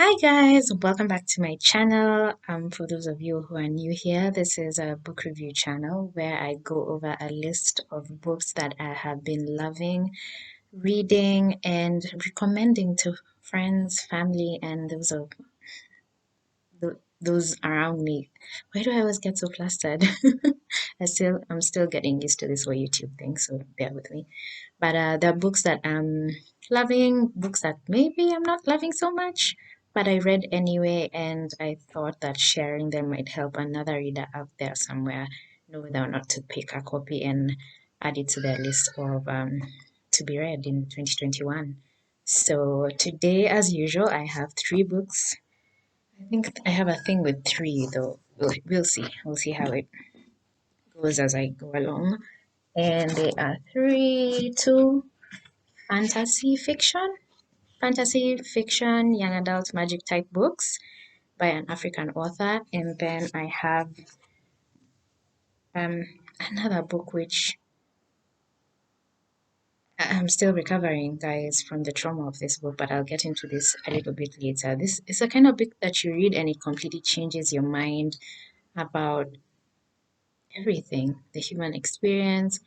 Hi guys, welcome back to my channel. For those of you who are new here, this is a book review channel where I go over a list of books that I have been loving, reading, and recommending to friends, family, and those around me. Why do I always get so flustered? I'm still getting used to this whole YouTube thing, so bear with me. But there are books that I'm loving, books that maybe I'm not loving so much, but I read anyway, and I thought that sharing them might help another reader out there somewhere know whether or not to pick a copy and add it to their list of to be read in 2021. So today, as usual, I have three books. I think I have a thing with three, though. We'll see. We'll see how it goes as I go along. And they are two fantasy fiction, young adult magic type books by an African author. And then I have um, another book which I'm still recovering, guys, from the trauma of this book, but I'll get into this a little bit later. This is a kind of book that you read and it completely changes your mind about everything, the human experience,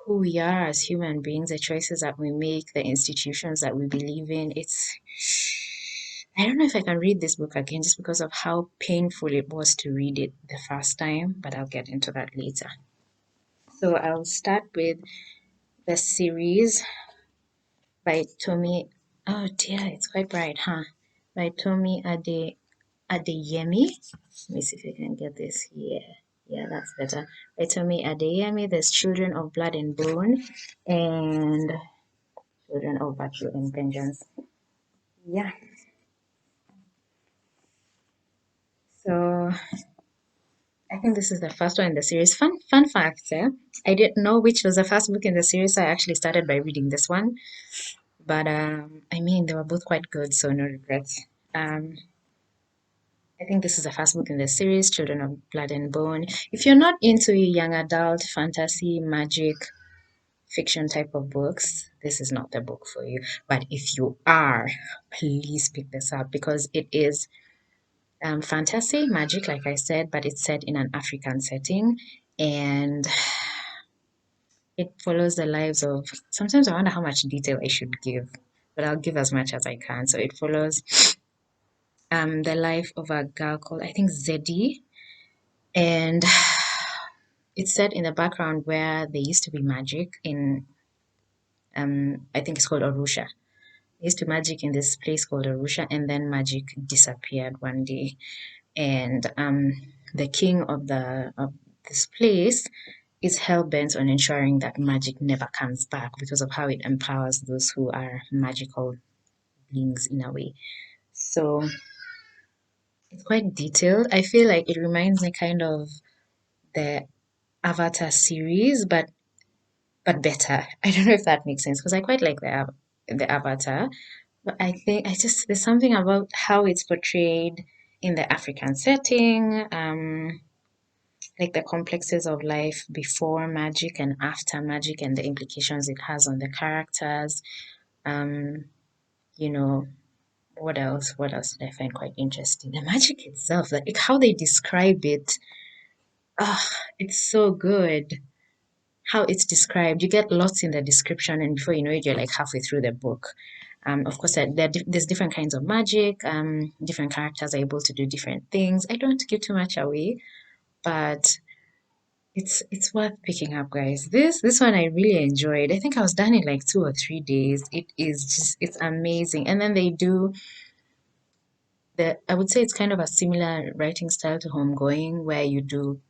who we are as human beings, the choices that we make, the institutions that we believe in. I don't know if I can read this book again just because of how painful it was to read it the first time, but I'll get into that later. So I'll start with the series by Tomi. Oh dear, it's quite bright, huh? By Tomi Adeyemi. Let me see if I can get this here. Yeah, that's better. By Tomi Adeyemi, there's Children of Blood and Bone and Children of Virtue and Vengeance. Yeah. So I think this is the first one in the series. Fun fact, I didn't know which was the first book in the series, so I actually started by reading this one. But I mean, they were both quite good, so no regrets. I think this is the first book in the series, Children of Blood and Bone. If you're not into young adult fantasy, magic, fiction type of books, this is not the book for you. But if you are, please pick this up because it is fantasy, magic, like I said, but it's set in an African setting. And it follows the lives of, sometimes I wonder how much detail I should give, but I'll give as much as I can. So it follows the life of a girl called, I think, Zeddy. And it's set in the background where there used to be magic in, I think it's called Arusha. There used to be magic in this place called Arusha, and then magic disappeared one day. And the king of this place is hell bent on ensuring that magic never comes back because of how it empowers those who are magical beings in a way. So it's quite detailed. I feel like it reminds me kind of the Avatar series, but better. I don't know if that makes sense because I quite like the Avatar, but I think I just there's something about how it's portrayed in the African setting. Like the complexes of life before magic and after magic and the implications it has on the characters. Um, you know, what else? What else did I find quite interesting? The magic itself, like how they describe it. Ah, it's so good. How it's described. You get lots in the description, and before you know it, you're like halfway through the book. Of course, there's different kinds of magic. Different characters are able to do different things. I don't want to give too much away, but it's worth picking up, guys. This one I really enjoyed. I think I was done in like 2 or 3 days. It is just it's amazing. And then they do the I would say it's kind of a similar writing style to Homegoing, where you do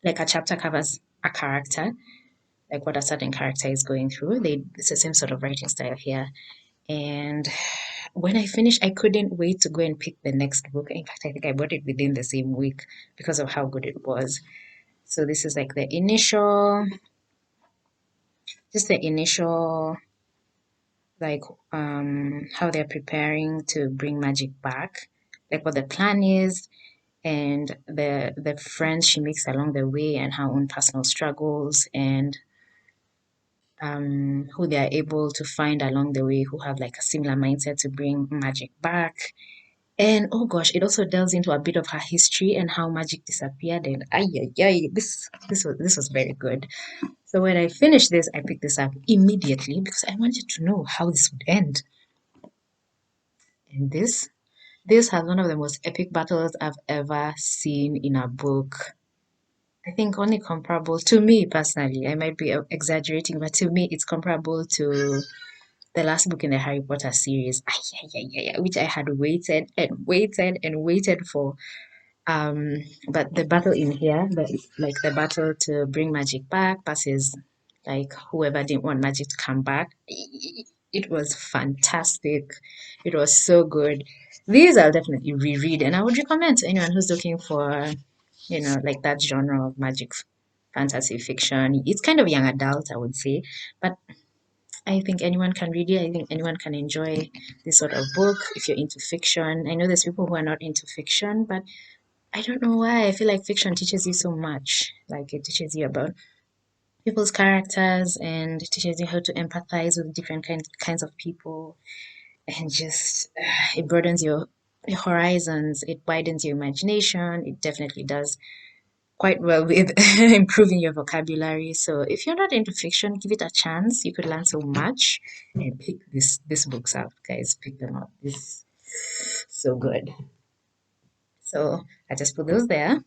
like a chapter covers a character, like what a certain character is going through. It's the same sort of writing style here. And when I finished, I couldn't wait to go and pick the next book. In fact, I think I bought it within the same week because of how good it was. So this is like just the initial like how they're preparing to bring magic back, like what the plan is, and the friends she makes along the way, and her own personal struggles, and who they are able to find along the way who have like a similar mindset to bring magic back. And oh gosh, it also delves into a bit of her history and how magic disappeared. And ay, ay, ay, this was very good. So when I finished this, I picked this up immediately because I wanted to know how this would end. And this has one of the most epic battles I've ever seen in a book. I think only comparable to me personally. I might be exaggerating, but to me, it's comparable to the last book in the Harry Potter series, ay, ay, ay, ay, ay, which I had waited and waited and waited for. But the battle in here, like the battle to bring magic back versus like whoever didn't want magic to come back, it was fantastic. It was so good. These I'll definitely reread, and I would recommend to anyone who's looking for, like that genre of magic fantasy fiction. It's kind of young adult, I would say, but I think anyone can read it. I think anyone can enjoy this sort of book if you're into fiction. I know there's people who are not into fiction, but I don't know why. I feel like fiction teaches you so much. Like it teaches you about people's characters and it teaches you how to empathize with different kinds of people and just it broadens your horizons. It widens your imagination. It definitely does quite well with improving your vocabulary. So if you're not into fiction, give it a chance. You could learn so much. And pick these books up, guys. Pick them up. This so good. So I just put those there.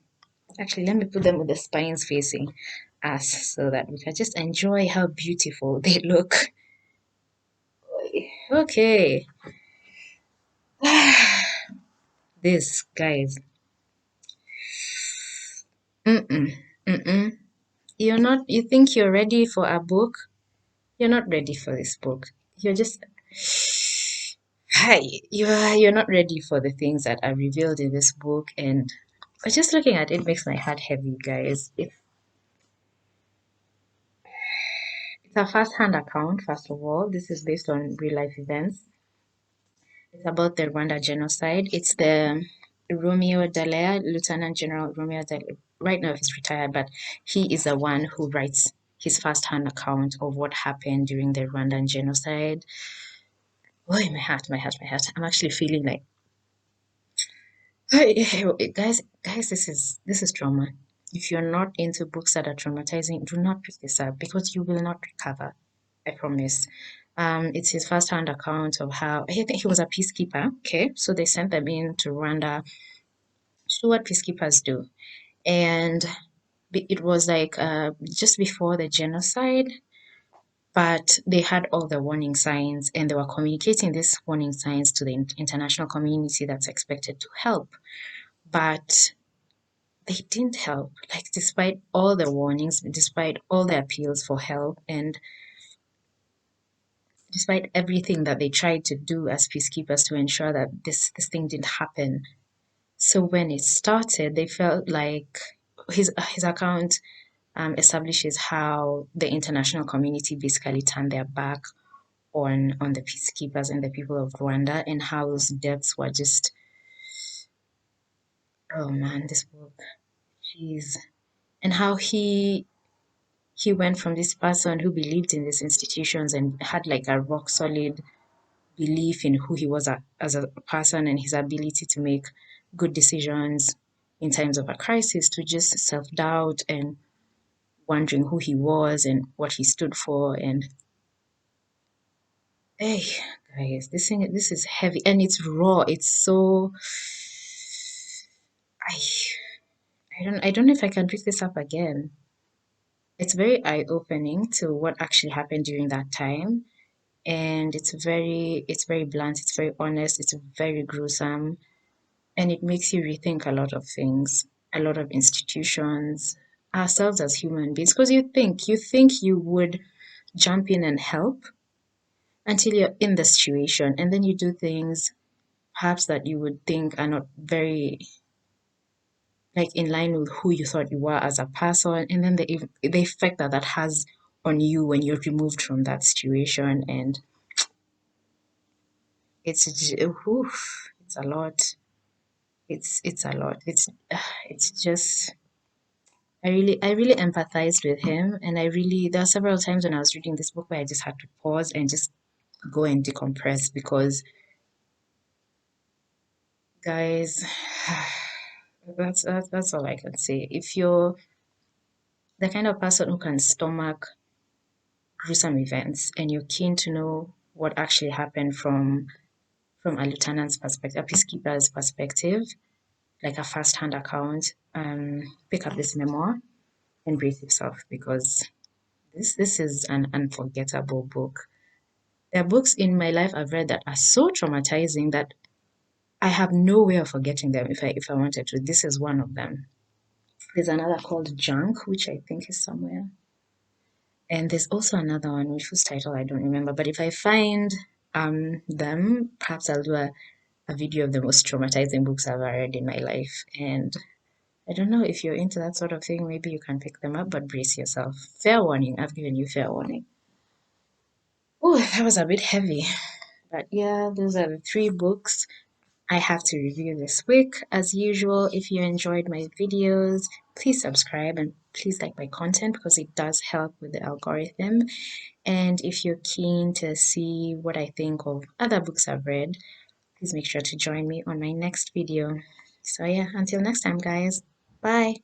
Actually, let me put them with the spines facing us so that we can just enjoy how beautiful they look. Okay. This, guys. Mm-mm. Mm-mm. You think you're ready for a book? You're not ready for this book. You're just hi. You're not ready for the things that are revealed in this book, and just looking at it makes my heart heavy, guys. It's a first-hand account. First of all, this is based on real life events. It's about the Rwanda genocide. It's the Romeo Dallaire, Lieutenant General Romeo Dallaire. Right now, he's retired, but he is the one who writes his first-hand account of what happened during the Rwandan genocide. Oh, my heart, my heart, my heart. I'm actually feeling like, guys, this is trauma. If you're not into books that are traumatizing, do not pick this up because you will not recover. I promise. It's his first-hand account of how I think he was a peacekeeper. Okay, so they sent them in to Rwanda to do what peacekeepers do, and it was like just before the genocide, but they had all the warning signs, and they were communicating these warning signs to the international community that's expected to help, but they didn't help. Like despite all the warnings, despite all the appeals for help, and despite everything that they tried to do as peacekeepers to ensure that this thing didn't happen. So when it started, they felt like his account establishes how the international community basically turned their back on the peacekeepers and the people of Rwanda, and how those deaths were just, oh man, this book, jeez, and how he went from this person who believed in these institutions and had like a rock solid belief in who he was as a person and his ability to make good decisions in times of a crisis to just self doubt and wondering who he was and what he stood for. And hey, guys, this is heavy and it's raw. It's so I I don't know if I can pick this up again. It's very eye opening to what actually happened during that time, and it's very blunt, it's very honest, it's very gruesome, and it makes you rethink a lot of things, a lot of institutions, ourselves as human beings, because you think you would jump in and help until you're in the situation, and then you do things perhaps that you would think are not very like in line with who you thought you were as a person, and then the effect that has on you when you're removed from that situation, and it's a lot. It's a lot. It's just I really empathized with him, and there are several times when I was reading this book where I just had to pause and just go and decompress because, guys, that's all I can say. If you're the kind of person who can stomach gruesome events and you're keen to know what actually happened from a lieutenant's perspective, a peacekeeper's perspective, like a first-hand account, pick up this memoir and brace yourself because this is an unforgettable book. There are books in my life I've read that are so traumatizing that I have no way of forgetting them if I wanted to. This is one of them. There's another called Junk, which I think is somewhere. And there's also another one which whose title I don't remember. But if I find them, perhaps I'll do a video of the most traumatizing books I've ever read in my life. And I don't know if you're into that sort of thing, maybe you can pick them up, but brace yourself. Fair warning, I've given you fair warning. Oh, that was a bit heavy. But yeah, those are the three books I have to review this week. As usual, if you enjoyed my videos, please subscribe and please like my content because it does help with the algorithm. And if you're keen to see what I think of other books I've read, please make sure to join me on my next video. So yeah, until next time, guys. Bye.